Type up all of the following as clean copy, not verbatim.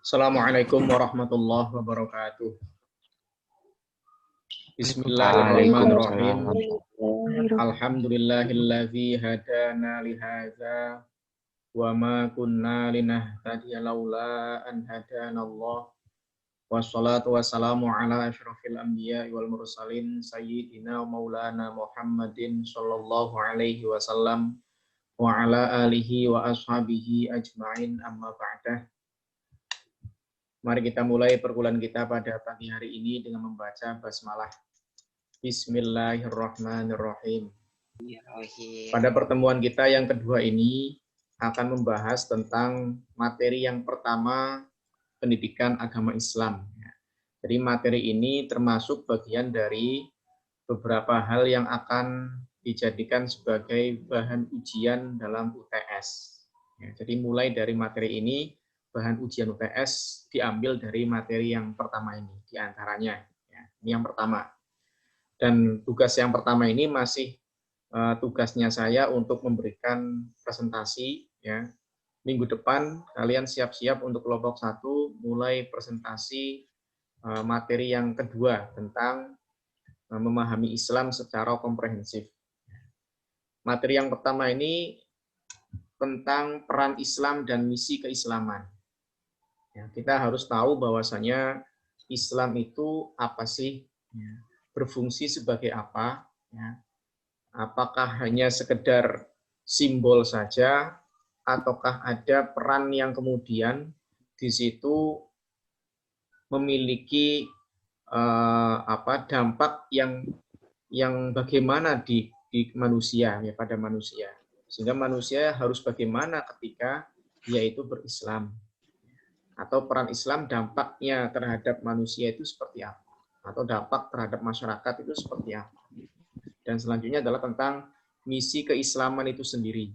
Assalamualaikum warahmatullahi wabarakatuh. Bismillahirrahmanirrahim. Waalaikumsalam. Alhamdulillahilladzi hadana lihadza wa ma kunna linahtadiya laula an hadanallah. Wassalatu wassalamu ala asyrafil anbiya'i wal mursalin sayyidina maulana Muhammadin sallallahu alaihi wasallam wa ala alihi wa ashabihi ajma'in amma ba'dah. Mari kita mulai perkuliahan kita pada pagi hari ini dengan membaca basmalah. Bismillahirrahmanirrahim. Pada pertemuan kita yang kedua ini akan membahas tentang materi yang pertama, pendidikan agama Islam. Jadi materi ini termasuk bagian dari beberapa hal yang akan dijadikan sebagai bahan ujian dalam UTS. Jadi mulai dari materi ini, bahan ujian UTS diambil dari materi yang pertama ini, diantaranya. Ini yang pertama. Dan tugas yang pertama ini masih tugasnya saya untuk memberikan presentasi. Minggu depan kalian siap-siap untuk kelompok 1 mulai presentasi materi yang kedua tentang memahami Islam secara komprehensif. Materi yang pertama ini tentang peran Islam dan misi keislaman. Kita harus tahu bahwasanya Islam itu apa sih, berfungsi sebagai apa, apakah hanya sekedar simbol saja, ataukah ada peran yang kemudian di situ memiliki dampak yang bagaimana di manusia, pada manusia, sehingga manusia harus bagaimana ketika dia itu berislam. Atau peran Islam dampaknya terhadap manusia itu seperti apa, atau dampak terhadap masyarakat itu seperti apa. Dan selanjutnya adalah tentang misi keislaman itu sendiri.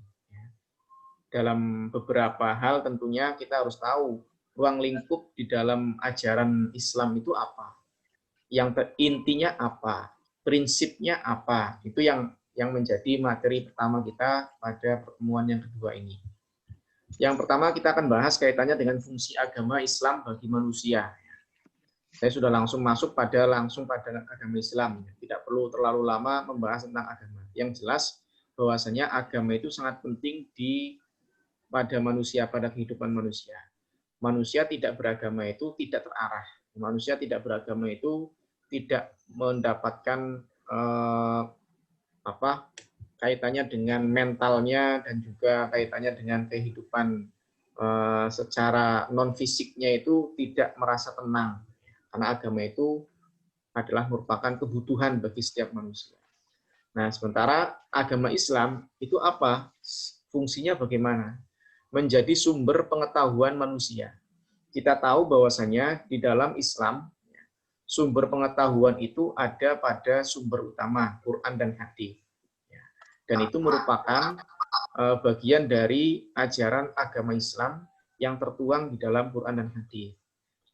Dalam beberapa hal tentunya kita harus tahu ruang lingkup di dalam ajaran Islam itu apa, yang intinya apa, prinsipnya apa. Itu yang menjadi materi pertama kita pada pertemuan yang kedua ini. Yang pertama kita akan bahas kaitannya dengan fungsi agama Islam bagi manusia. Saya sudah langsung masuk pada agama Islam. Tidak perlu terlalu lama membahas tentang agama. Yang jelas bahwasanya agama itu sangat penting pada manusia, pada kehidupan manusia. Manusia tidak beragama itu tidak terarah. Manusia tidak beragama itu tidak mendapatkan kaitannya dengan mentalnya dan juga kaitannya dengan kehidupan secara non-fisiknya itu tidak merasa tenang. Karena agama itu adalah merupakan kebutuhan bagi setiap manusia. Nah, sementara agama Islam itu apa? Fungsinya bagaimana? Menjadi sumber pengetahuan manusia. Kita tahu bahwasanya di dalam Islam, sumber pengetahuan itu ada pada sumber utama, Quran dan hadis. Dan itu merupakan bagian dari ajaran agama Islam yang tertuang di dalam Quran dan hadis.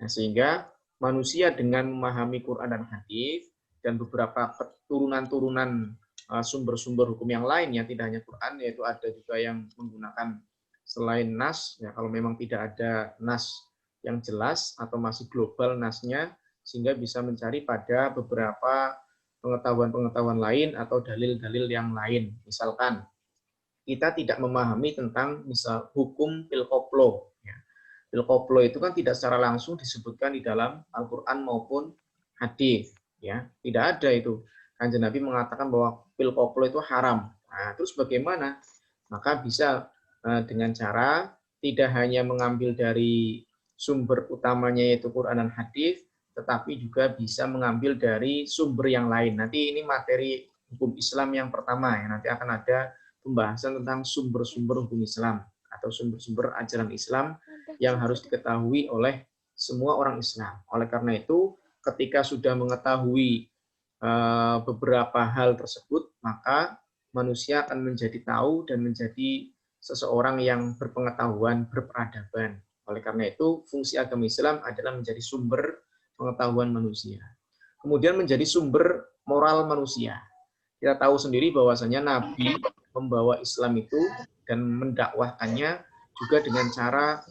Nah, sehingga manusia dengan memahami Quran dan hadis dan beberapa turunan-turunan sumber-sumber hukum yang lain yang tidak hanya Quran, yaitu ada juga yang menggunakan selain nas, kalau memang tidak ada nas yang jelas atau masih global nasnya, sehingga bisa mencari pada beberapa pengetahuan-pengetahuan lain atau dalil-dalil yang lain. Misalkan kita tidak memahami tentang hukum pil koplo. Pil koplo itu kan tidak secara langsung disebutkan di dalam Al-Quran maupun hadis. Tidak ada itu. Kanjeng Nabi mengatakan bahwa pil koplo itu haram. Nah, terus bagaimana? Maka bisa dengan cara tidak hanya mengambil dari sumber utamanya yaitu Quran dan hadis, tetapi juga bisa mengambil dari sumber yang lain. Nanti ini materi hukum Islam yang pertama, nanti akan ada pembahasan tentang sumber-sumber hukum Islam atau sumber-sumber ajaran Islam yang harus diketahui oleh semua orang Islam. Oleh karena itu, ketika sudah mengetahui beberapa hal tersebut, maka manusia akan menjadi tahu dan menjadi seseorang yang berpengetahuan, berperadaban. Oleh karena itu, fungsi agama Islam adalah menjadi sumber pengetahuan manusia. Kemudian menjadi sumber moral manusia. Kita tahu sendiri bahwasanya Nabi membawa Islam itu dan mendakwahkannya juga dengan cara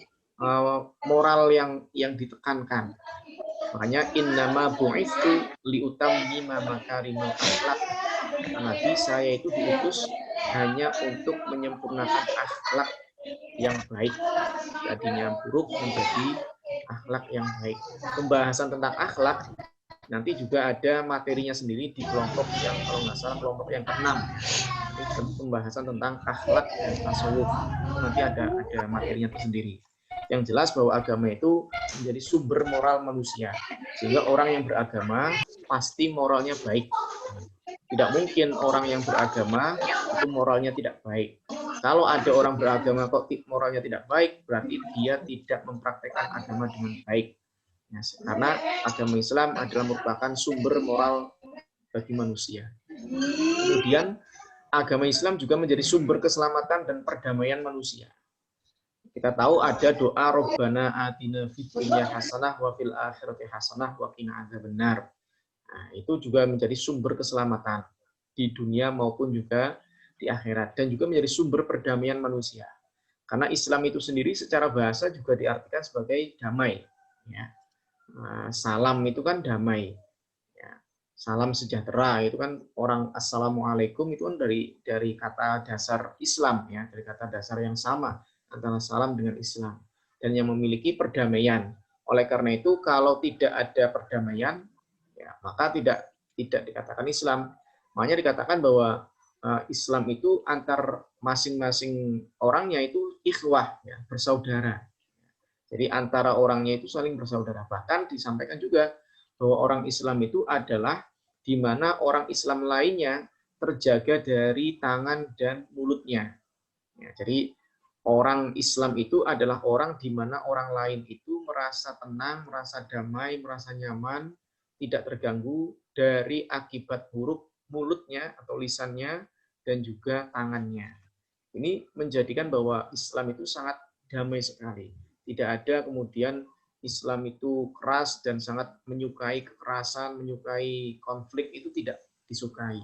moral yang ditekankan. Makanya innama bu'itsu liutammima makarimal akhlak. Kata Nabi, saya itu diutus hanya untuk menyempurnakan akhlak yang baik. Tadinya buruk menjadi akhlak yang baik. Pembahasan tentang akhlak nanti juga ada materinya sendiri di kelompok yang kalau nggak salah kelompok yang ke-6. Pembahasan tentang akhlak dan tasawuf. Itu nanti ada materinya tersendiri. Yang jelas bahwa agama itu menjadi sumber moral manusia. Sehingga orang yang beragama pasti moralnya baik. Tidak mungkin orang yang beragama itu moralnya tidak baik. Kalau ada orang beragama kok moralnya tidak baik, berarti dia tidak mempraktekkan agama dengan baik. Ya, karena agama Islam adalah merupakan sumber moral bagi manusia. Kemudian agama Islam juga menjadi sumber keselamatan dan perdamaian manusia. Kita tahu ada doa Rabbana atina fid dunya hasanah wa fil akhirati hasanah wa qina adzabannar. Nah, itu juga menjadi sumber keselamatan di dunia maupun juga di akhirat dan juga menjadi sumber perdamaian manusia. Karena Islam itu sendiri secara bahasa juga diartikan sebagai damai. Ya. Salam itu kan damai. Ya. Salam sejahtera itu kan orang assalamualaikum itu kan dari kata dasar Islam ya, dari kata dasar yang sama antara salam dengan Islam dan yang memiliki perdamaian. Oleh karena itu kalau tidak ada perdamaian ya, maka tidak dikatakan Islam. Makanya dikatakan bahwa Islam itu antar masing-masing orangnya itu ikhwah, ya, bersaudara. Jadi antara orangnya itu saling bersaudara. Bahkan disampaikan juga bahwa orang Islam itu adalah di mana orang Islam lainnya terjaga dari tangan dan mulutnya. Ya, jadi orang Islam itu adalah orang di mana orang lain itu merasa tenang, merasa damai, merasa nyaman, tidak terganggu dari akibat buruk mulutnya atau lisannya dan juga tangannya. Ini menjadikan bahwa Islam itu sangat damai sekali. Tidak ada kemudian Islam itu keras dan sangat menyukai kekerasan, menyukai konflik, itu tidak disukai.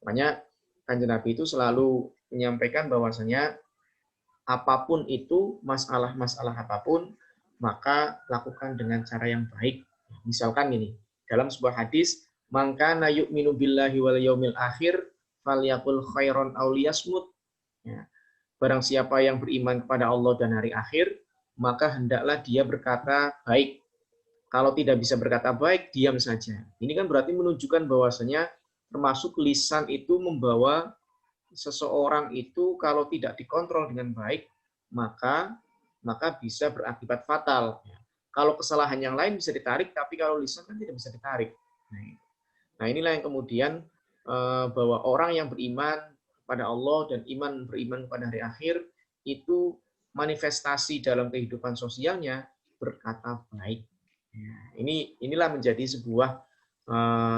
Makanya Kanjeng Nabi itu selalu menyampaikan bahwasanya apapun itu, masalah-masalah apapun, maka lakukan dengan cara yang baik. Misalkan gini, dalam sebuah hadis, "Man kana yu'minu billahi wal yaumil akhir falyaqul khairan aw liyasmut." Ya. Barang siapa yang beriman kepada Allah dan hari akhir, maka hendaklah dia berkata baik. Kalau tidak bisa berkata baik, diam saja. Ini kan berarti menunjukkan bahwasanya termasuk lisan itu membawa seseorang itu kalau tidak dikontrol dengan baik, maka bisa berakibat fatal. Kalau kesalahan yang lain bisa ditarik, tapi kalau lisan kan tidak bisa ditarik. Nah, inilah yang kemudian bahwa orang yang beriman pada Allah dan beriman pada hari akhir itu manifestasi dalam kehidupan sosialnya berkata baik. Inilah menjadi sebuah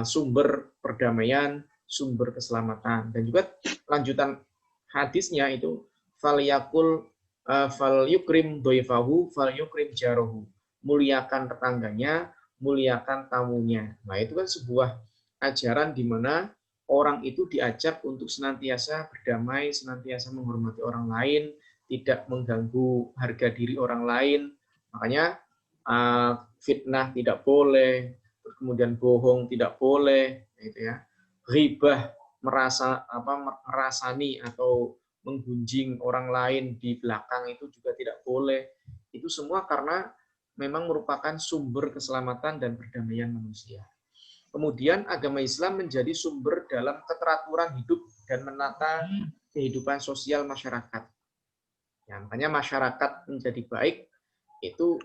sumber perdamaian, sumber keselamatan. Dan juga lanjutan hadisnya itu falyakul falyukrim doifahu falyukrim jarohu. Muliakan tetangganya, muliakan tamunya. Nah, itu kan sebuah ajaran di mana orang itu diajak untuk senantiasa berdamai, senantiasa menghormati orang lain, tidak mengganggu harga diri orang lain. Makanya fitnah tidak boleh, kemudian bohong tidak boleh, gitu ya. Ghibah, merasani atau menggunjing orang lain di belakang itu juga tidak boleh. Itu semua karena memang merupakan sumber keselamatan dan perdamaian manusia. Kemudian agama Islam menjadi sumber dalam keteraturan hidup dan menata kehidupan sosial masyarakat. Ya, makanya masyarakat menjadi baik itu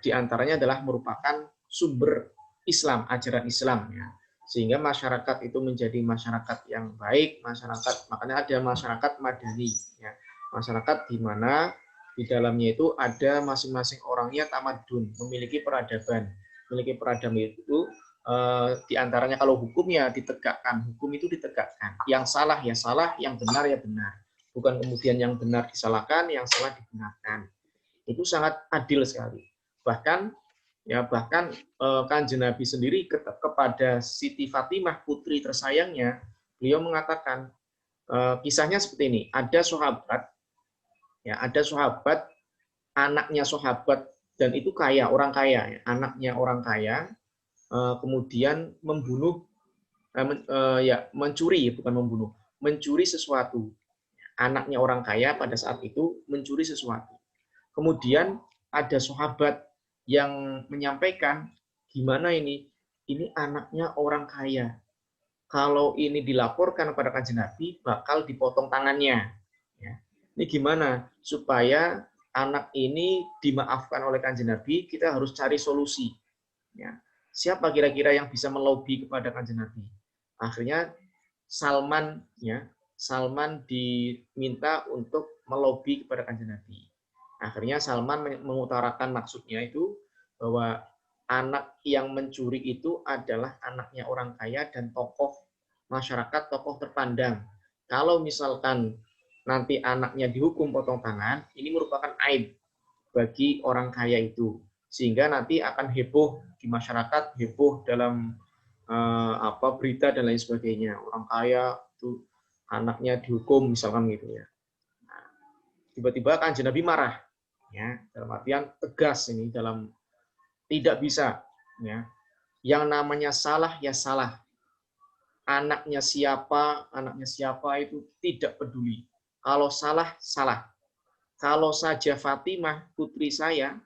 diantaranya adalah merupakan sumber Islam, ajaran Islam. Ya. Sehingga masyarakat itu menjadi masyarakat yang baik, makanya ada masyarakat madani. Ya. Masyarakat di mana di dalamnya itu ada masing-masing orangnya tamadun, memiliki peradaban. Memiliki peradaban itu diantaranya kalau hukumnya ditegakkan, hukum itu ditegakkan. Yang salah ya salah, yang benar ya benar. Bukan kemudian yang benar disalahkan, yang salah dibenarkan. Itu sangat adil sekali. Bahkan Kanjeng Nabi sendiri kepada Siti Fatimah, putri tersayangnya, beliau mengatakan kisahnya seperti ini. Ada sahabat anaknya sahabat dan itu kaya, orang kaya, anaknya orang kaya, kemudian membunuh, mencuri, bukan membunuh, mencuri sesuatu. Anaknya orang kaya pada saat itu mencuri sesuatu. Kemudian ada sahabat yang menyampaikan, gimana ini? Ini anaknya orang kaya. Kalau ini dilaporkan kepada Kanjeng Nabi, bakal dipotong tangannya. Ya. Ini gimana? Supaya anak ini dimaafkan oleh Kanjeng Nabi, kita harus cari solusi. Ya. Siapa kira-kira yang bisa melobi kepada Kanjeng Nabi? Akhirnya Salman, ya, Salman diminta untuk melobi kepada Kanjeng Nabi. Akhirnya Salman mengutarakan maksudnya itu bahwa anak yang mencuri itu adalah anaknya orang kaya dan tokoh masyarakat, tokoh terpandang. Kalau misalkan nanti anaknya dihukum potong tangan, ini merupakan aib bagi orang kaya itu. Sehingga nanti akan heboh di masyarakat, heboh dalam berita dan lain sebagainya. Orang kaya itu anaknya dihukum misalkan gitu ya. Nah, tiba-tiba Kanjeng Nabi marah, ya, dalam artian tegas ini, dalam tidak bisa, ya. Yang namanya salah ya salah. Anaknya siapa itu tidak peduli. Kalau salah, salah. Kalau saja Fatimah, putri saya,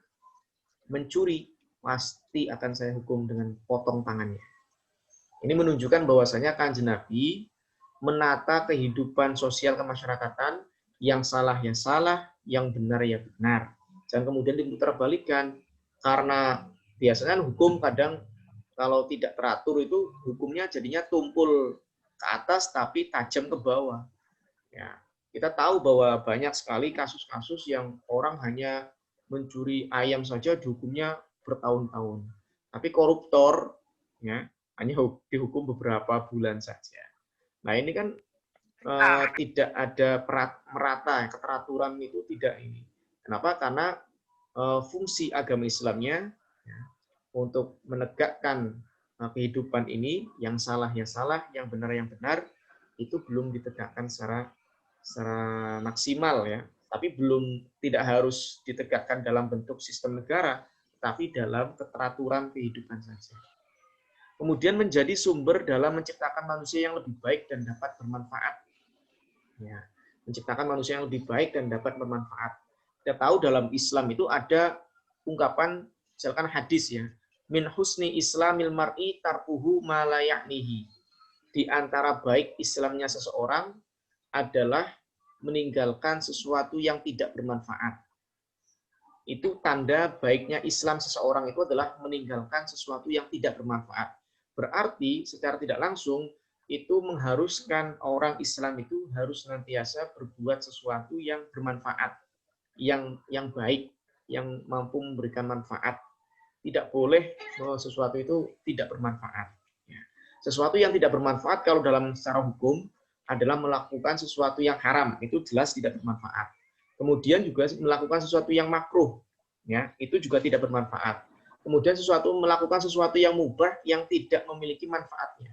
mencuri, pasti akan saya hukum dengan potong tangannya. Ini menunjukkan bahwasanya Kanjeng Nabi menata kehidupan sosial kemasyarakatan, yang salah ya salah, yang benar ya benar. Jangan kemudian diputarbalikkan, karena biasanya hukum kadang kalau tidak teratur itu hukumnya jadinya tumpul ke atas tapi tajam ke bawah. Ya, kita tahu bahwa banyak sekali kasus-kasus yang orang hanya mencuri ayam saja dihukumnya bertahun-tahun. Tapi koruptor, ya, hanya dihukum beberapa bulan saja. Nah ini kan tidak ada merata, keteraturan itu tidak ini. Kenapa? Karena fungsi agama Islamnya, ya, untuk menegakkan kehidupan ini, yang salah ya salah, yang benar yang benar, itu belum ditegakkan secara maksimal, ya. Tapi tidak harus ditegakkan dalam bentuk sistem negara, tapi dalam keteraturan kehidupan saja. Kemudian menjadi sumber dalam menciptakan manusia yang lebih baik dan dapat bermanfaat. Ya, menciptakan manusia yang lebih baik dan dapat bermanfaat. Kita tahu dalam Islam itu ada ungkapan, misalkan hadis, ya, min husni islamil mar'i tarkuhu ma la ya'nihi. Di antara baik Islamnya seseorang adalah meninggalkan sesuatu yang tidak bermanfaat. Itu tanda baiknya Islam seseorang itu adalah meninggalkan sesuatu yang tidak bermanfaat. Berarti secara tidak langsung itu mengharuskan orang Islam itu harus senantiasa berbuat sesuatu yang bermanfaat, yang baik, yang mampu memberikan manfaat. Tidak boleh bahwa sesuatu itu tidak bermanfaat. Sesuatu yang tidak bermanfaat kalau dalam secara hukum adalah melakukan sesuatu yang haram, itu jelas tidak bermanfaat. Kemudian juga melakukan sesuatu yang makruh, ya, itu juga tidak bermanfaat. Kemudian melakukan sesuatu yang mubah yang tidak memiliki manfaatnya,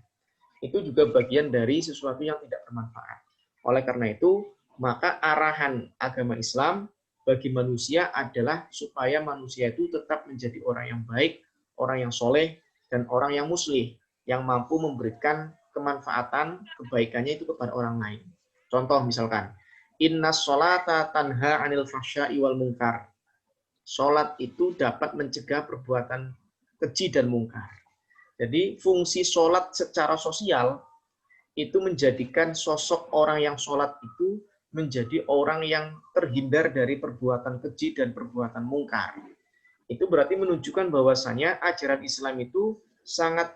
itu juga bagian dari sesuatu yang tidak bermanfaat. Oleh karena itu, maka arahan agama Islam bagi manusia adalah supaya manusia itu tetap menjadi orang yang baik, orang yang soleh, dan orang yang muslih, yang mampu memberikan kemanfaatan, kebaikannya itu kepada orang lain. Contoh misalkan, inna sholata tanha anil fahsya'i wal munkar. Sholat itu dapat mencegah perbuatan keji dan mungkar. Jadi fungsi sholat secara sosial itu menjadikan sosok orang yang sholat itu menjadi orang yang terhindar dari perbuatan keji dan perbuatan mungkar. Itu berarti menunjukkan bahwasanya ajaran Islam itu sangat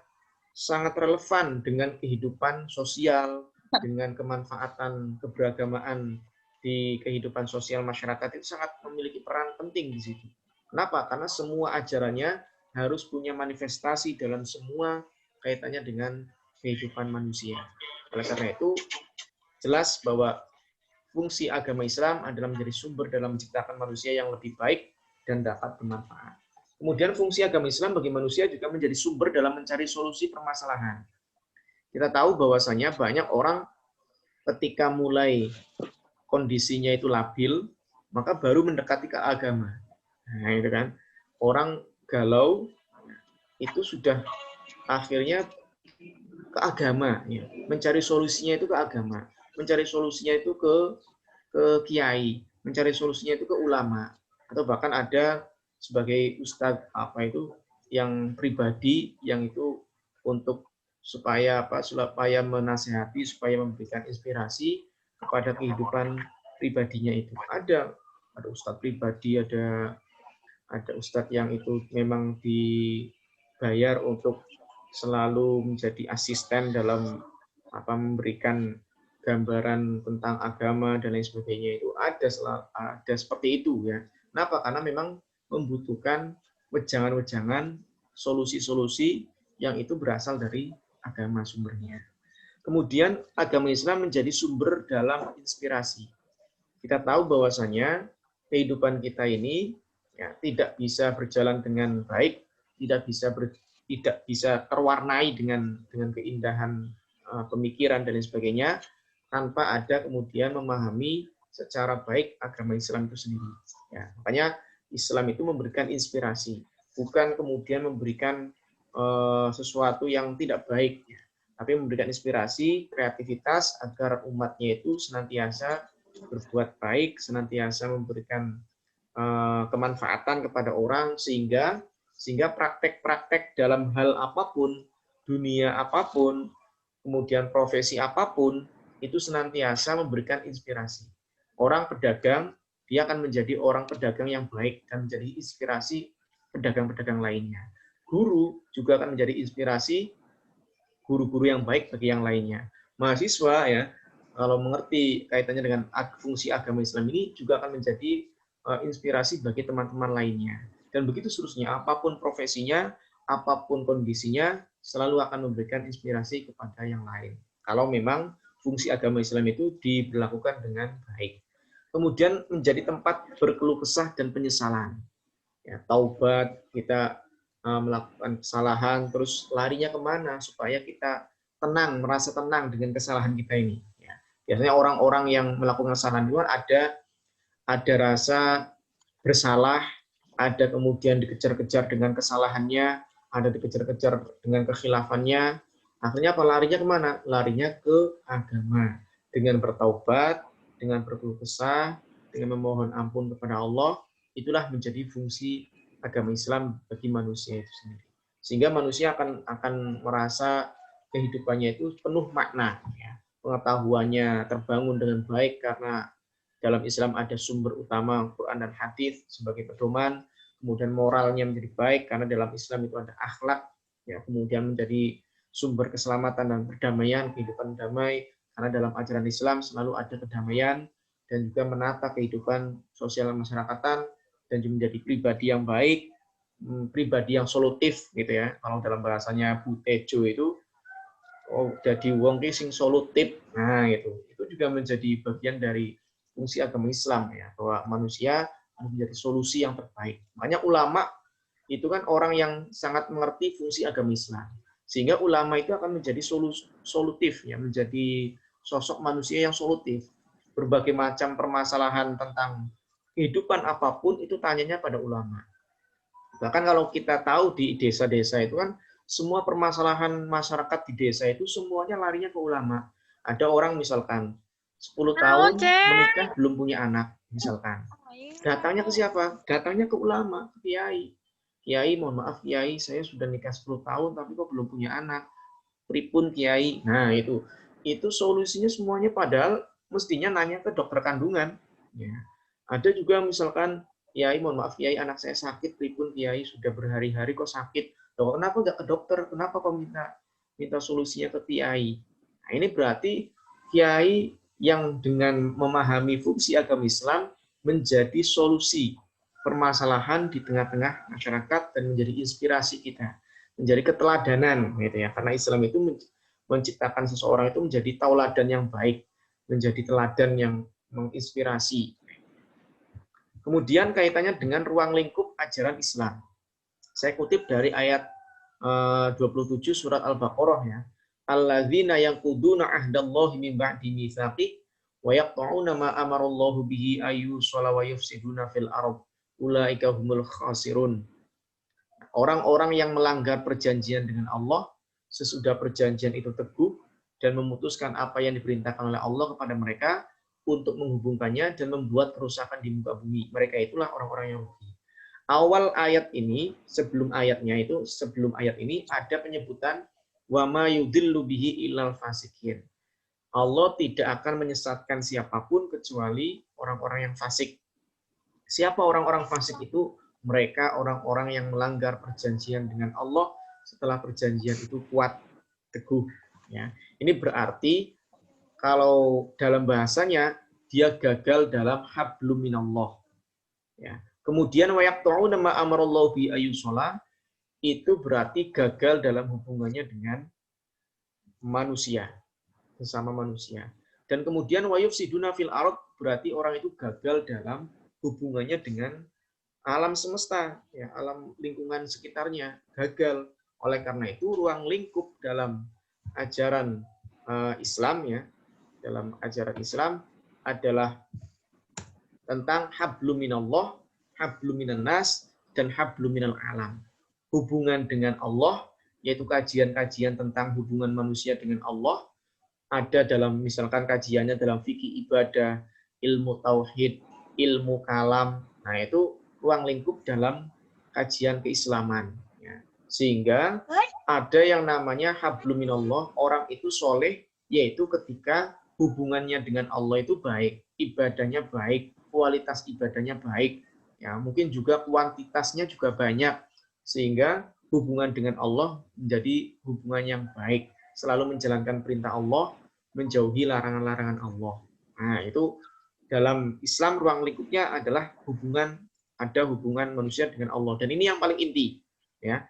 relevan dengan kehidupan sosial, dengan kemanfaatan keberagamaan di kehidupan sosial masyarakat, itu sangat memiliki peran penting di situ. Kenapa? Karena semua ajarannya harus punya manifestasi dalam semua kaitannya dengan kehidupan manusia. Oleh karena itu, jelas bahwa fungsi agama Islam adalah menjadi sumber dalam menciptakan manusia yang lebih baik dan dapat bermanfaat. Kemudian fungsi agama Islam bagi manusia juga menjadi sumber dalam mencari solusi permasalahan. Kita tahu bahwasanya banyak orang ketika mulai kondisinya itu labil, maka baru mendekati ke agama. Nah, itu kan. Orang galau itu sudah akhirnya ke agama, ya. Mencari solusinya itu ke agama, mencari solusinya itu ke kiai, mencari solusinya itu ke ulama, atau bahkan ada sebagai ustadz apa itu yang pribadi yang itu untuk supaya apa supaya menasehati, supaya memberikan inspirasi kepada kehidupan pribadinya itu. Ada ustadz pribadi, ada ustadz yang itu memang dibayar untuk selalu menjadi asisten dalam apa memberikan gambaran tentang agama dan lain sebagainya. Itu ada seperti itu ya. Kenapa? Karena memang membutuhkan wejangan-wejangan, solusi-solusi yang itu berasal dari agama sumbernya. Kemudian agama Islam menjadi sumber dalam inspirasi. Kita tahu bahwasanya kehidupan kita ini ya, tidak bisa berjalan dengan baik, tidak bisa terwarnai dengan keindahan pemikiran dan lain sebagainya tanpa ada kemudian memahami secara baik agama Islam itu sendiri. Ya, makanya Islam itu memberikan inspirasi, bukan kemudian memberikan sesuatu yang tidak baik, ya, tapi memberikan inspirasi, kreativitas agar umatnya itu senantiasa berbuat baik, senantiasa memberikan kemanfaatan kepada orang sehingga praktek-praktek dalam hal apapun, dunia apapun, kemudian profesi apapun, itu senantiasa memberikan inspirasi. Orang pedagang, dia akan menjadi orang pedagang yang baik dan menjadi inspirasi pedagang-pedagang lainnya. Guru juga akan menjadi inspirasi guru-guru yang baik bagi yang lainnya. Mahasiswa ya, kalau mengerti kaitannya dengan fungsi agama Islam ini juga akan menjadi inspirasi bagi teman-teman lainnya. Dan begitu seterusnya, apapun profesinya, apapun kondisinya, selalu akan memberikan inspirasi kepada yang lain. Kalau memang fungsi agama Islam itu diberlakukan dengan baik. Kemudian menjadi tempat berkeluh kesah dan penyesalan. Ya, taubat, kita melakukan kesalahan, terus larinya kemana supaya kita tenang, merasa tenang dengan kesalahan kita ini. Ya, biasanya orang-orang yang melakukan kesalahan itu ada rasa bersalah, ada kemudian dikejar-kejar dengan kesalahannya, ada dikejar-kejar dengan kekhilafannya. Akhirnya apa? Larinya kemana? Larinya ke agama. Dengan bertaubat, dengan berkeluh kesah, dengan memohon ampun kepada Allah, itulah menjadi fungsi agama Islam bagi manusia itu sendiri. Sehingga manusia akan merasa kehidupannya itu penuh makna. Ya. Pengetahuannya terbangun dengan baik karena dalam Islam ada sumber utama Quran dan hadis sebagai pedoman, kemudian moralnya menjadi baik karena dalam Islam itu ada akhlak, ya, kemudian menjadi sumber keselamatan dan perdamaian, kehidupan damai karena dalam ajaran Islam selalu ada kedamaian dan juga menata kehidupan sosial masyarakatan dan juga menjadi pribadi yang baik, pribadi yang solutif gitu ya. Kalau dalam bahasanya Bu Tejo itu jadi wong ki sing solutif. Nah, itu juga menjadi bagian dari fungsi agama Islam ya, bahwa manusia harus menjadi solusi yang terbaik. Makanya ulama itu kan orang yang sangat mengerti fungsi agama Islam. Sehingga ulama itu akan menjadi solutif ya, menjadi sosok manusia yang solutif. Berbagai macam permasalahan tentang kehidupan apapun itu tanyanya pada ulama. Bahkan kalau kita tahu di desa-desa itu kan semua permasalahan masyarakat di desa itu semuanya larinya ke ulama. Ada orang misalkan 10 tahun menikah belum punya anak misalkan. Datangnya ke siapa? Datangnya ke ulama, ke kiai. Kiai, mohon maaf kiai, saya sudah nikah 10 tahun tapi kok belum punya anak. Pripun kiai? Nah, itu solusinya semuanya padahal mestinya nanya ke dokter kandungan. Ya. Ada juga misalkan Kiai, mohon maaf Kiai, anak saya sakit, pripun Kiai sudah berhari-hari kok sakit. Loh, kenapa nggak ke dokter? Kenapa kok minta solusinya ke Kiai? Nah, ini berarti Kiai yang dengan memahami fungsi agama Islam menjadi solusi permasalahan di tengah-tengah masyarakat dan menjadi inspirasi kita, menjadi keteladanan gitu ya. Karena Islam itu menciptakan seseorang itu menjadi tauladan yang baik, menjadi teladan yang menginspirasi. Kemudian kaitannya dengan ruang lingkup ajaran Islam. Saya kutip dari ayat 27 surat Al-Baqarah ya. Alladzina yanquduna ahdallahi min ba'di mitsaqih wa yaqta'una ma amarallahu bihi ayyusala wa yufsiduna fil ardh ulaika humul khasirun. Orang-orang yang melanggar perjanjian dengan Allah sesudah perjanjian itu teguh dan memutuskan apa yang diperintahkan oleh Allah kepada mereka untuk menghubungkannya dan membuat kerusakan di muka bumi. Mereka itulah orang-orang yang rugi. Awal ayat ini, sebelum ayat ini ada penyebutan wa ma yudillu bihi illal fasikin. Allah tidak akan menyesatkan siapapun kecuali orang-orang yang fasik. Siapa orang-orang fasik itu? Mereka orang-orang yang melanggar perjanjian dengan Allah setelah perjanjian itu kuat, teguh. Ya. Ini berarti kalau dalam bahasanya dia gagal dalam hablum minallah. Ya. Kemudian wayaqta'una ma amarallahu bi ayyushola itu berarti gagal dalam hubungannya dengan manusia, sesama manusia. Dan kemudian wayufsiduna fil ard berarti orang itu gagal dalam hubungannya dengan alam semesta, ya, alam lingkungan sekitarnya, gagal. Oleh karena itu ruang lingkup dalam ajaran Islam, ya, dalam ajaran Islam adalah tentang hablum minallah, hablum minan nas, dan hablum minal alam. Hubungan dengan Allah, yaitu kajian-kajian tentang hubungan manusia dengan Allah, ada dalam misalkan kajiannya dalam fikih ibadah, ilmu tauhid, ilmu kalam. Nah, itu ruang lingkup dalam kajian keislaman. Ya. Sehingga ada yang namanya hablum minallah, orang itu soleh, yaitu ketika hubungannya dengan Allah itu baik, ibadahnya baik, kualitas ibadahnya baik. Ya, mungkin juga kuantitasnya juga banyak, sehingga hubungan dengan Allah menjadi hubungan yang baik, selalu menjalankan perintah Allah, menjauhi larangan-larangan Allah. Nah, itu dalam Islam ruang lingkupnya adalah ada hubungan manusia dengan Allah, dan ini yang paling inti, ya,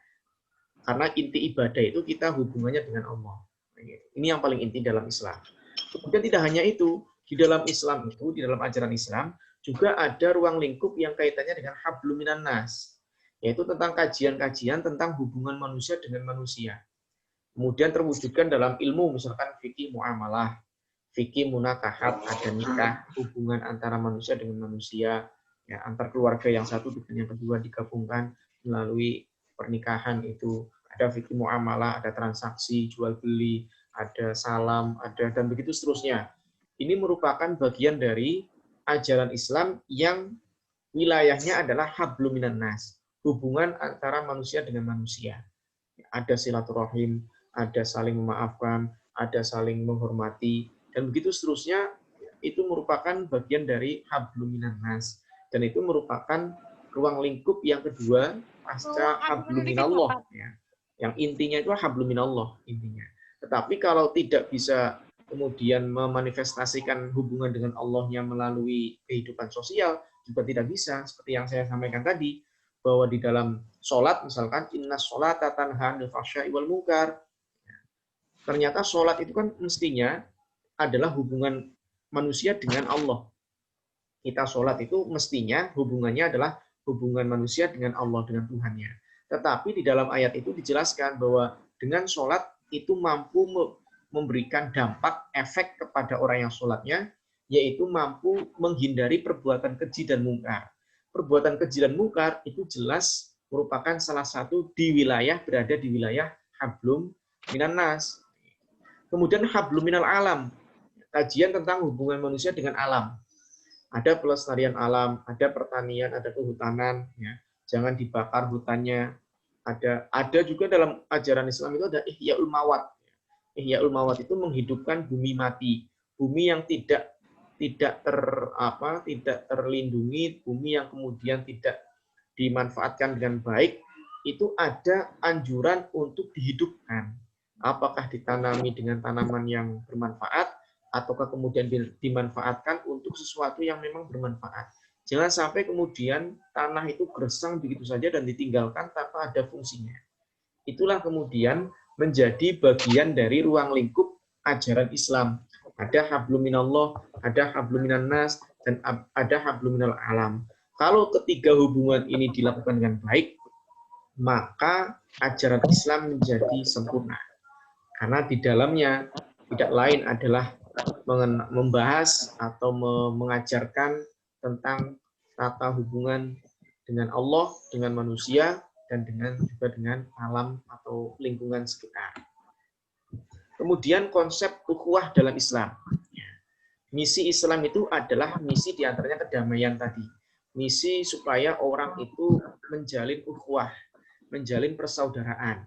karena inti ibadah itu kita hubungannya dengan Allah. Ini yang paling inti dalam Islam. Kemudian tidak hanya itu, di dalam Islam itu, di dalam ajaran Islam juga ada ruang lingkup yang kaitannya dengan hablum minan nas, yaitu tentang kajian-kajian tentang hubungan manusia dengan manusia. Kemudian terwujudkan dalam ilmu, misalkan fikih muamalah, fikih munakahat, ada nikah, hubungan antara manusia dengan manusia, ya, antar keluarga yang satu dengan yang kedua digabungkan melalui pernikahan itu. Ada fikih muamalah, ada transaksi, jual beli, ada salam, ada, dan begitu seterusnya. Ini merupakan bagian dari ajaran Islam yang wilayahnya adalah hablum minan nas, hubungan antara manusia dengan manusia. Ada silaturahim, ada saling memaafkan, ada saling menghormati, dan begitu seterusnya. Itu merupakan bagian dari hablum minan nas, dan itu merupakan ruang lingkup yang kedua pasca hablum minallah, ya. Yang intinya itu hablum minallah intinya. Tetapi kalau tidak bisa kemudian memanifestasikan hubungan dengan Allahnya melalui kehidupan sosial, juga tidak bisa. Seperti yang saya sampaikan tadi, bahwa di dalam sholat, misalkan, innas sholata tanha 'anil fahsya'i wal munkar. Ternyata sholat itu kan mestinya adalah hubungan manusia dengan Allah. Kita sholat itu mestinya hubungannya adalah hubungan manusia dengan Allah, dengan Tuhannya. Tetapi di dalam ayat itu dijelaskan bahwa dengan sholat itu mampu memberikan dampak, efek kepada orang yang sholatnya, yaitu mampu menghindari perbuatan keji dan mungkar. Perbuatan keji dan mungkar itu jelas merupakan salah satu berada di wilayah hablum minan nas. Kemudian hablum minal alam, kajian tentang hubungan manusia dengan alam. Ada pelestarian alam, ada pertanian, ada kehutanan, ya. Jangan dibakar hutannya. Ada juga dalam ajaran Islam itu ada ihya'ul mawat. Ihya'ul mawat itu menghidupkan bumi mati, bumi yang tidak terlindungi, bumi yang kemudian tidak dimanfaatkan dengan baik, itu ada anjuran untuk dihidupkan. Apakah ditanami dengan tanaman yang bermanfaat, ataukah kemudian dimanfaatkan untuk sesuatu yang memang bermanfaat. Jangan sampai kemudian tanah itu gersang begitu saja dan ditinggalkan tanpa ada fungsinya. Itulah kemudian menjadi bagian dari ruang lingkup ajaran Islam. Ada hablum minallah, ada hablum minan nas, dan ada hablum minal alam. Kalau ketiga hubungan ini dilakukan dengan baik, maka ajaran Islam menjadi sempurna. Karena di dalamnya tidak lain adalah membahas atau mengajarkan tentang tata hubungan dengan Allah, dengan manusia, dan juga dengan alam atau lingkungan sekitar. Kemudian konsep ukhuwah dalam Islam. Misi Islam itu adalah misi diantaranya kedamaian tadi. Misi supaya orang itu menjalin ukhuwah, menjalin persaudaraan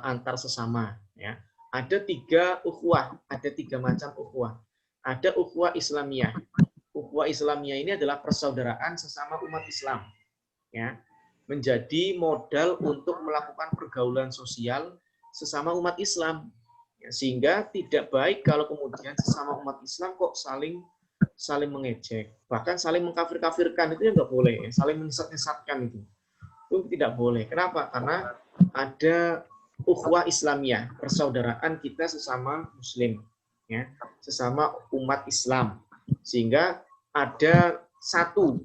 antar sesama. Ya. Ada 3 ukhuwah, ada 3 macam ukhuwah. Ada ukhuwah Islamiyah. Ukhuwah Islamiyah ini adalah persaudaraan sesama umat Islam. Ya. Menjadi modal untuk melakukan pergaulan sosial sesama umat Islam. Ya, sehingga tidak baik kalau kemudian sesama umat Islam kok saling mengejek, bahkan saling mengkafir-kafirkan, itu ya nggak boleh, ya. Saling menyesat-nyesatkan itu tidak boleh. Kenapa? Karena ada ukhuwah Islamiyah, persaudaraan kita sesama Muslim, ya, sesama umat Islam, sehingga ada satu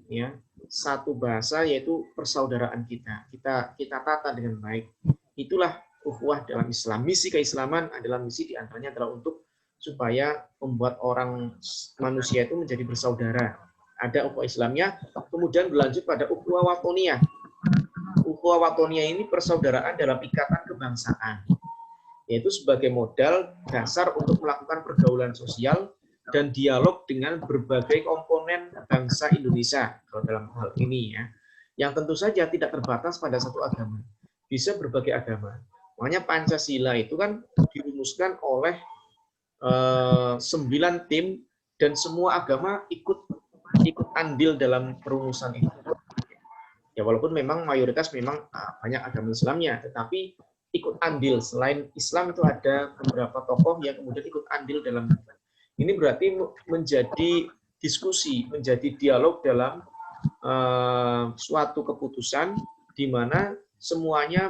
bahasa, yaitu persaudaraan kita tata dengan baik. Itulah ukhuwah dalam Islam. Misi keislaman adalah misi diantaranya adalah untuk supaya membuat orang manusia itu menjadi bersaudara. Ada ukhuwah Islamnya, kemudian berlanjut pada ukhuwah watoniyah. Ukhuwah watoniyah ini persaudaraan dalam ikatan kebangsaan, yaitu sebagai modal dasar untuk melakukan pergaulan sosial dan dialog dengan berbagai komponen bangsa Indonesia kalau dalam hal ini, ya, yang tentu saja tidak terbatas pada satu agama, bisa berbagai agama. Makanya Pancasila itu kan dirumuskan oleh 9 tim dan semua agama ikut andil dalam perumusan itu. Ya, walaupun memang mayoritas memang banyak agama Islamnya, tetapi ikut andil. Selain Islam itu ada beberapa tokoh yang kemudian ikut andil dalam itu. Ini berarti menjadi diskusi, menjadi dialog dalam suatu keputusan di mana semuanya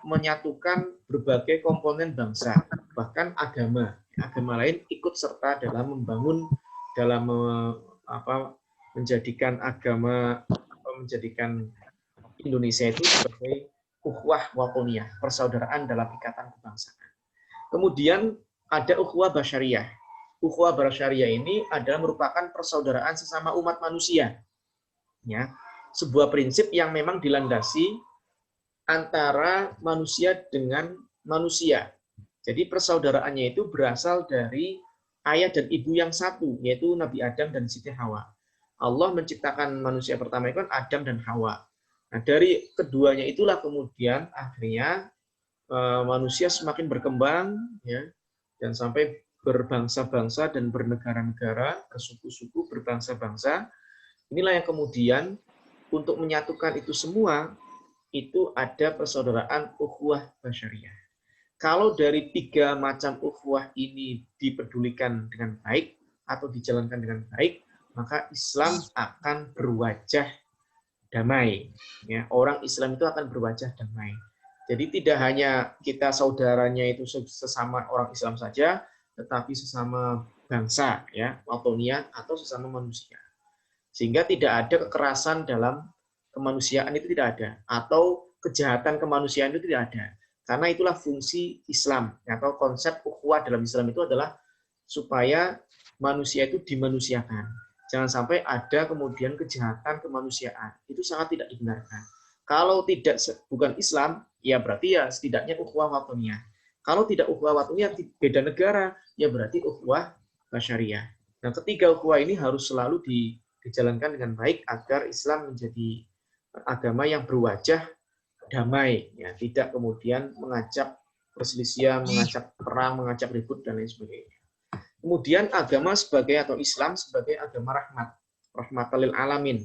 menyatukan berbagai komponen bangsa, bahkan agama lain ikut serta dalam membangun, dalam menjadikan Indonesia itu sebagai ukhuwah watoniyah, persaudaraan dalam ikatan kebangsaan. Kemudian ada ukhuwah basyariyah. Ukhuwah basyariyah ini adalah merupakan persaudaraan sesama umat manusia. Ya, sebuah prinsip yang memang dilandasi antara manusia dengan manusia. Jadi persaudaraannya itu berasal dari ayah dan ibu yang satu, yaitu Nabi Adam dan Siti Hawa. Allah menciptakan manusia pertama itu kan Adam dan Hawa. Nah, dari keduanya itulah kemudian akhirnya manusia semakin berkembang, ya, dan sampai berbangsa-bangsa dan bernegara-negara, bersuku-suku, berbangsa-bangsa. Inilah yang kemudian untuk menyatukan itu semua, itu ada persaudaraan ukhuwah basyariyah. Kalau dari 3 macam ukhuwah ini dipedulikan dengan baik atau dijalankan dengan baik, maka Islam akan berwajah damai. Ya, orang Islam itu akan berwajah damai. Jadi tidak hanya kita saudaranya itu sesama orang Islam saja, tetapi sesama bangsa, ya, watoniyah, atau sesama manusia. Sehingga tidak ada kekerasan dalam kemanusiaan, itu tidak ada, atau kejahatan kemanusiaan itu tidak ada. Karena itulah fungsi Islam, atau konsep ukhuwah dalam Islam itu adalah supaya manusia itu dimanusiakan. Jangan sampai ada kemudian kejahatan kemanusiaan. Itu sangat tidak dibenarkan. Kalau bukan Islam, ya berarti ya setidaknya ukhuwah watoniyah. Kalau tidak ukhuwah watoniyah, beda negara, ya berarti ukhuwah basyariyah. Nah, ketiga ukhuwah ini harus selalu dijalankan dengan baik agar Islam menjadi agama yang berwajah damai, ya, tidak kemudian mengajak perselisihan, mengajak perang, mengajak ribut, dan lain sebagainya. Kemudian agama atau Islam sebagai agama rahmatan lil alamin.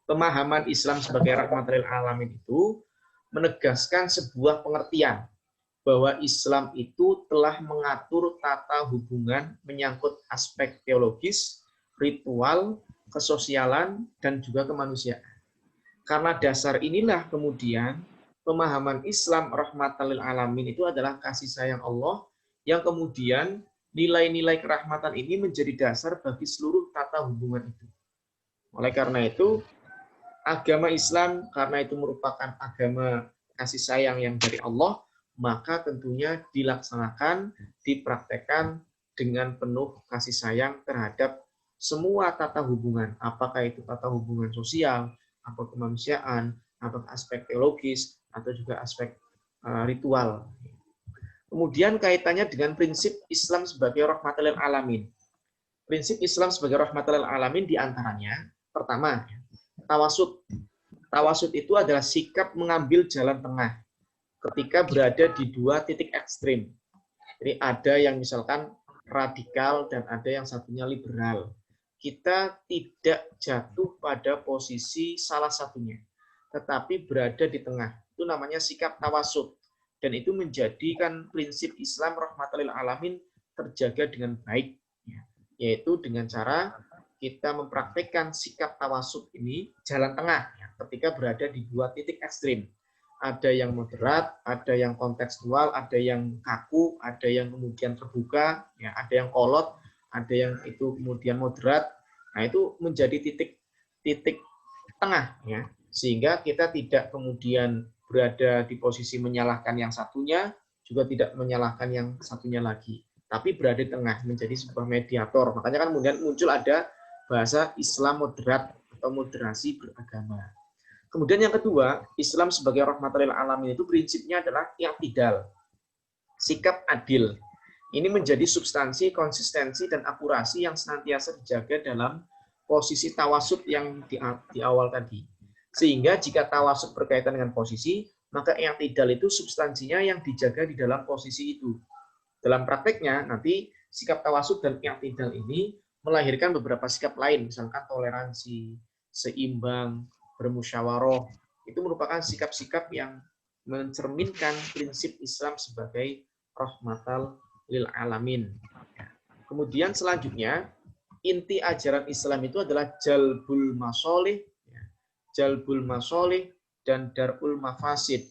Pemahaman Islam sebagai rahmatan lil alamin itu menegaskan sebuah pengertian bahwa Islam itu telah mengatur tata hubungan menyangkut aspek teologis, ritual, kesosialan, dan juga kemanusiaan. Karena dasar inilah kemudian pemahaman Islam rahmatan lil alamin itu adalah kasih sayang Allah, yang kemudian nilai-nilai kerahmatan ini menjadi dasar bagi seluruh tata hubungan itu. Oleh karena itu, agama Islam karena itu merupakan agama kasih sayang yang dari Allah, maka tentunya dilaksanakan, dipraktekkan dengan penuh kasih sayang terhadap semua tata hubungan, apakah itu tata hubungan sosial, apa kemanusiaan, apa aspek teologis, atau juga aspek ritual. Kemudian kaitannya dengan prinsip Islam sebagai rahmatan lil alamin. Prinsip Islam sebagai rahmatan lil alamin diantaranya, pertama, tawasud. Tawasud itu adalah sikap mengambil jalan tengah ketika berada di dua titik ekstrim. Jadi ada yang misalkan radikal dan ada yang satunya liberal. Kita tidak jatuh pada posisi salah satunya, tetapi berada di tengah. Itu namanya sikap tawasud. Dan itu menjadikan prinsip Islam rahmatan lil alamin terjaga dengan baik. Yaitu dengan cara kita mempraktikkan sikap tawasud ini jalan tengah ketika berada di dua titik ekstrim. Ada yang moderat, ada yang kontekstual, ada yang kaku, ada yang kemudian terbuka, ya, ada yang kolot, ada yang itu kemudian moderat. Nah, itu menjadi titik tengah, ya, sehingga kita tidak kemudian berada di posisi menyalahkan yang satunya, juga tidak menyalahkan yang satunya lagi, tapi berada di tengah, menjadi sebuah mediator. Makanya kan kemudian muncul ada bahasa Islam moderat atau moderasi beragama. Kemudian yang kedua, Islam sebagai rahmatan lil alamin itu prinsipnya adalah i'tidal, sikap adil. Ini menjadi substansi, konsistensi, dan akurasi yang senantiasa dijaga dalam posisi tawasud yang di awal tadi. Sehingga jika tawasud berkaitan dengan posisi, maka i'tidal itu substansinya yang dijaga di dalam posisi itu. Dalam prakteknya, nanti sikap tawasud dan i'tidal ini melahirkan beberapa sikap lain, misalkan toleransi, seimbang, bermusyawarah. Itu merupakan sikap-sikap yang mencerminkan prinsip Islam sebagai rahmatal lil alamin. Kemudian selanjutnya, inti ajaran Islam itu adalah jalbul masolih, dan darul mafasid.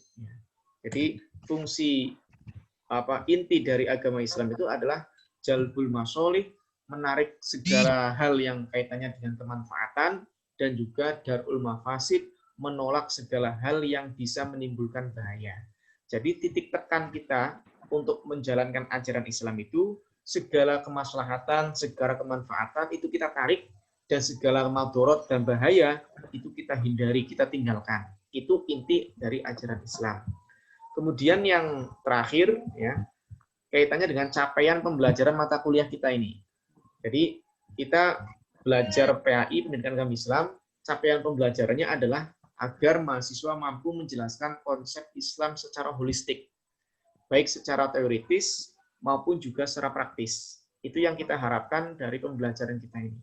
Jadi fungsi inti dari agama Islam itu adalah jalbul masolih, menarik segala hal yang kaitannya dengan kemanfaatan, dan juga darul mafasid, menolak segala hal yang bisa menimbulkan bahaya. Jadi titik tekan kita untuk menjalankan ajaran Islam itu segala kemaslahatan, segala kemanfaatan itu kita tarik, dan segala madharat dan bahaya itu kita hindari, kita tinggalkan. Itu inti dari ajaran Islam. Kemudian yang terakhir, ya, kaitannya dengan capaian pembelajaran mata kuliah kita ini. Jadi kita belajar PAI, Pendidikan Agama Islam, capaian pembelajarannya adalah agar mahasiswa mampu menjelaskan konsep Islam secara holistik, baik secara teoritis maupun juga secara praktis. Itu yang kita harapkan dari pembelajaran kita ini.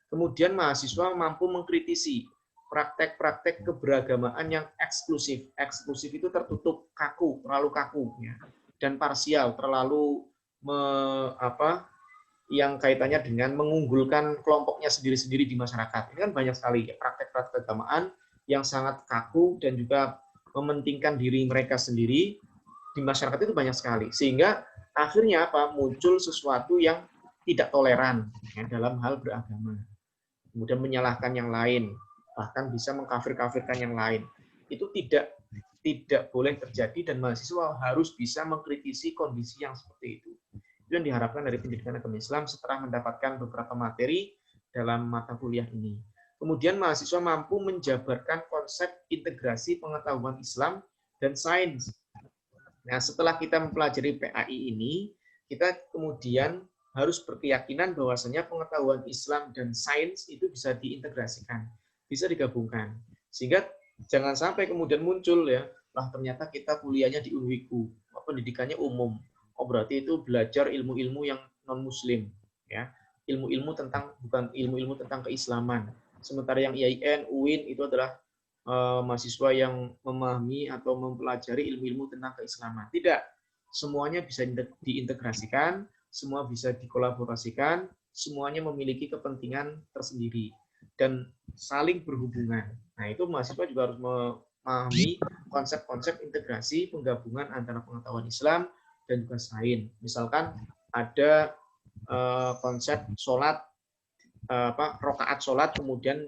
Kemudian mahasiswa mampu mengkritisi praktek-praktek keberagamaan yang eksklusif. Eksklusif itu tertutup, kaku, terlalu kaku, ya, dan parsial, terlalu yang kaitannya dengan mengunggulkan kelompoknya sendiri-sendiri di masyarakat. Ini kan banyak sekali praktek-praktek keagamaan yang sangat kaku dan juga mementingkan diri mereka sendiri di masyarakat itu banyak sekali. Sehingga akhirnya muncul sesuatu yang tidak toleran, ya, dalam hal beragama. Kemudian menyalahkan yang lain, bahkan bisa mengkafir-kafirkan yang lain. Itu tidak boleh terjadi, dan mahasiswa harus bisa mengkritisi kondisi yang seperti itu. Itu yang diharapkan dari pendidikan agama Islam setelah mendapatkan beberapa materi dalam mata kuliah ini. Kemudian mahasiswa mampu menjabarkan konsep integrasi pengetahuan Islam dan sains. Nah, setelah kita mempelajari PAI ini, kita kemudian harus berkeyakinan bahwasanya pengetahuan Islam dan sains itu bisa diintegrasikan, bisa digabungkan. Sehingga jangan sampai kemudian muncul, ya, lah ternyata kita kuliahnya di UNWIKU, pendidikannya umum. Oh, berarti itu belajar ilmu-ilmu yang non-muslim, ya. Ilmu-ilmu bukan ilmu-ilmu tentang keislaman. Sementara yang IAIN, UIN itu adalah mahasiswa yang memahami atau mempelajari ilmu-ilmu tentang keislaman. Tidak. Semuanya bisa diintegrasikan, semua bisa dikolaborasikan, semuanya memiliki kepentingan tersendiri dan saling berhubungan. Nah, itu mahasiswa juga harus memahami konsep-konsep integrasi penggabungan antara pengetahuan Islam dan juga sains. Misalkan ada konsep sholat, rokaat sholat kemudian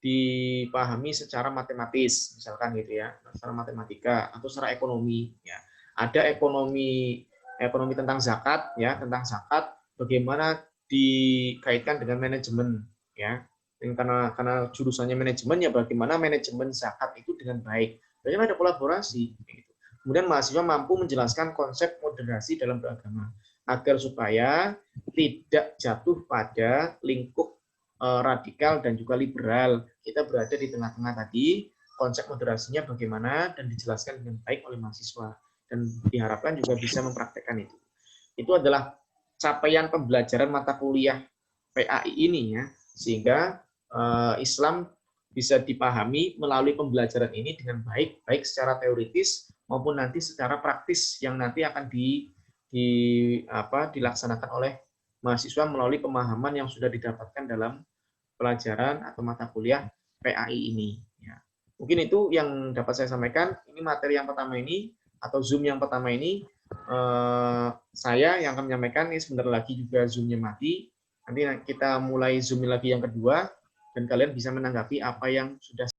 dipahami secara matematis, misalkan gitu ya, secara matematika atau secara ekonomi. Ya. Ada ekonomi tentang zakat, ya, tentang zakat bagaimana dikaitkan dengan manajemen, ya. karena jurusannya manajemen, ya bagaimana manajemen zakat itu dengan baik. Bagaimana ada kolaborasi. Gitu. Kemudian mahasiswa mampu menjelaskan konsep moderasi dalam beragama agar supaya tidak jatuh pada lingkup radikal dan juga liberal. Kita berada di tengah-tengah tadi, konsep moderasinya bagaimana dan dijelaskan dengan baik oleh mahasiswa. Dan diharapkan juga bisa mempraktekkan itu. Itu adalah capaian pembelajaran mata kuliah PAI ini ya, sehingga Islam bisa dipahami melalui pembelajaran ini dengan baik, baik secara teoritis maupun nanti secara praktis yang nanti akan dilaksanakan oleh mahasiswa melalui pemahaman yang sudah didapatkan dalam pelajaran atau mata kuliah PAI ini. Ya. Mungkin itu yang dapat saya sampaikan. Ini materi yang pertama ini atau Zoom yang pertama ini saya yang akan menyampaikan. Ini sebentar lagi juga Zoom-nya mati. Nanti kita mulai Zoom lagi yang kedua dan kalian bisa menanggapi apa yang sudah